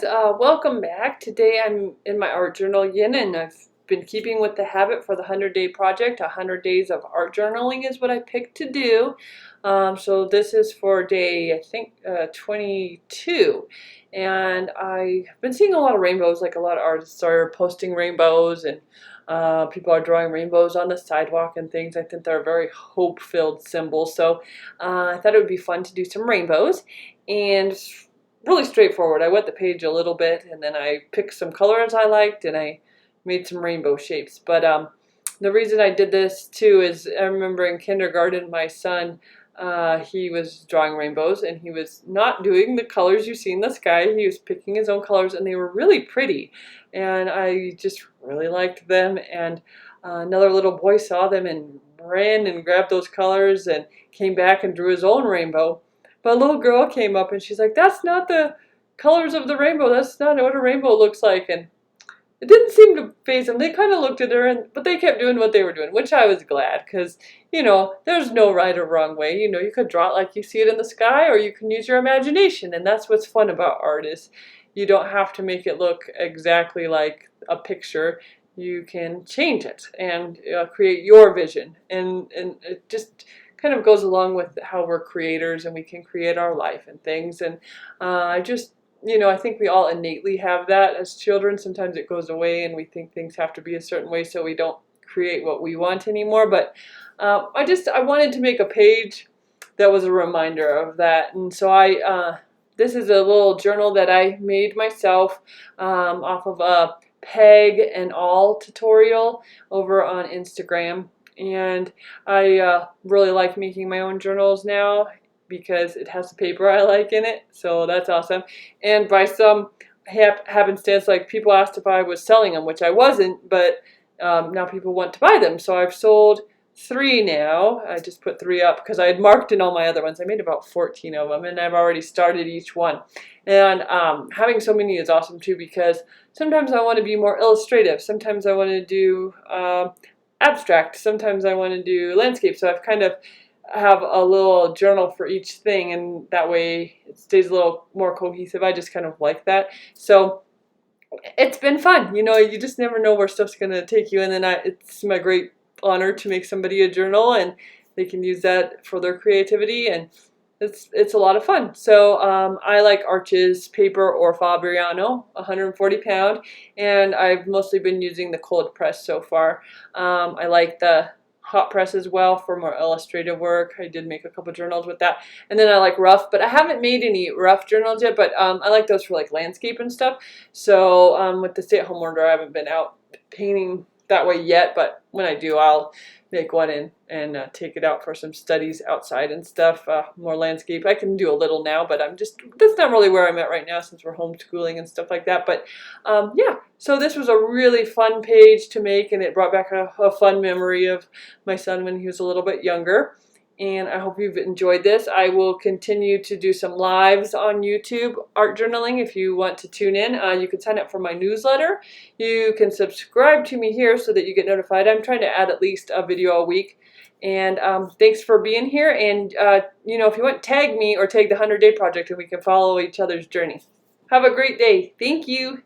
guys, welcome back. Today I'm in my art journal again, and I've been keeping with the habit for the 100-day project. 100 days of art journaling is what I picked to do. So this is for day, I think, 22. And I've been seeing a lot of rainbows, like a lot of artists are posting rainbows, and people are drawing rainbows on the sidewalk and things. I think they're a very hope-filled symbol. So I thought it would be fun to do some rainbows. And it's really straightforward. I wet the page a little bit, and then I picked some colors I liked, and I made some rainbow shapes. But the reason I did this too is I remember in kindergarten my son, he was drawing rainbows, and he was not doing the colors you see in the sky. He was picking his own colors, and they were really pretty, and I just really liked them. And another little boy saw them and ran and grabbed those colors and came back and drew his own rainbow. But a little girl came up and she's like, "That's not the colors of the rainbow. That's not what a rainbow looks like." And it didn't seem to faze them. They kind of looked at her, but they kept doing what they were doing, which I was glad, because, there's no right or wrong way. You could draw it like you see it in the sky, or you can use your imagination. And that's what's fun about art, is you don't have to make it look exactly like a picture. You can change it and create your vision. And it just kind of goes along with how we're creators and we can create our life and things. And I think we all innately have that as children. Sometimes it goes away and we think things have to be a certain way, so we don't create what we want anymore. But I wanted to make a page that was a reminder of that. And so this is a little journal that I made myself off of a peg and all tutorial over on Instagram. And I really like making my own journals now because it has the paper I like in it, so that's awesome. And by some happenstance, like, people asked if I was selling them, which I wasn't, but now people want to buy them. So I've sold 3 now. I just put 3 up because I had marked in all my other ones. I made about 14 of them, and I've already started each one. And having so many is awesome too, because sometimes I want to be more illustrative. Sometimes I want to do abstract. Sometimes I want to do landscape. So I've kind of have a little journal for each thing, and that way it stays a little more cohesive. I just kind of like that. So it's been fun. You just never know where stuff's going to take you. And then it's my great honor to make somebody a journal, and they can use that for their creativity, and it's a lot of fun. So I like Arches paper or Fabriano, 140 pound, and I've mostly been using the cold press so far. I like the hot press as well for more illustrative work. I did make a couple journals with that. And then I like rough, but I haven't made any rough journals yet, but I like those for like landscape and stuff. So with the stay-at-home order, I haven't been out painting that way yet, but when I do, I'll make one and take it out for some studies outside and stuff, more landscape. I can do a little now, but that's not really where I'm at right now, since we're homeschooling and stuff like that. But yeah, so this was a really fun page to make, and it brought back a fun memory of my son when he was a little bit younger. And I hope you've enjoyed this. I will continue to do some lives on YouTube, art journaling. If you want to tune in, you can sign up for my newsletter. You can subscribe to me here so that you get notified. I'm trying to add at least a video a week. And thanks for being here. And, if you want, tag me or tag the 100-Day Project, and we can follow each other's journey. Have a great day. Thank you.